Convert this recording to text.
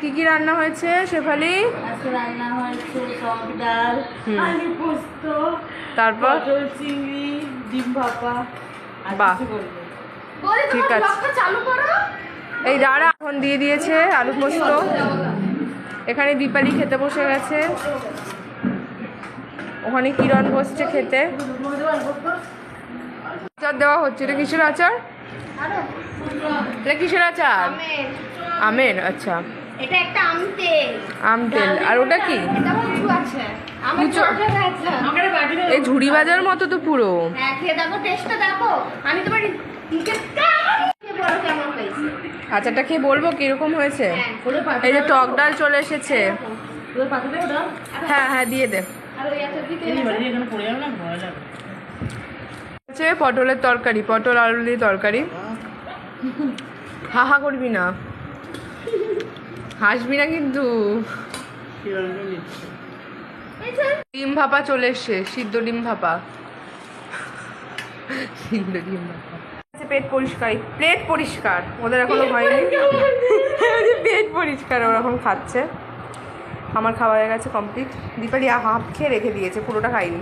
কি কি রান্না হয়েছে শেফালি? আজকে রান্না হয়েছে টক ডাল, আলু পোস্ত, তারপর পটল চিংড়ি, ডিম ভাপা। বাহ, ঠিক আছে। এই দাঁড়া, এখন দিয়ে দিয়েছে আলু পোস্ত। এখানে দীপালি খেতে বসে গেছে, ওখানে কিরণ বসছে খেতে। আচার দেওয়া হচ্ছে। এটা কিসের আচার? এটা কিসের আচার? আমের। আচ্ছা, এটা একটা আম তেল। আম তেল। আর ওটা কি? এটা কিছু আছে কিছু এই ঝুড়ি বাজার মতো তো পুরো। হ্যাঁ, খেয়ে দেখো, টেস্টটা দেখো। আমি তোমার কেমন হয়েছে আচারটা খেয়ে বলবো কিরকম হয়েছে। এই যে টক ডাল চলে এসেছে। হ্যাঁ হ্যাঁ, দিয়ে দে। আর ওই আচার দিতে হচ্ছে পটলের তরকারি, পটল আলু দিয়ে তরকারি। হা হা করবি না, হাসবি না কিন্তু। ডিম ভাপা চলে এসছে, সিদ্ধ ডিম ভাপা। সিদ্ধ ডিম ভাপা। পেট পরিষ্কার, প্লেট পরিষ্কার ওদের এখনো হয়নি। পেট পরিষ্কার, ওরকম খাচ্ছে। আমার খাওয়া হয়ে গেছে কমপ্লিট। দীপালি হাফ খেয়ে রেখে দিয়েছে, পুরোটা খাইনি।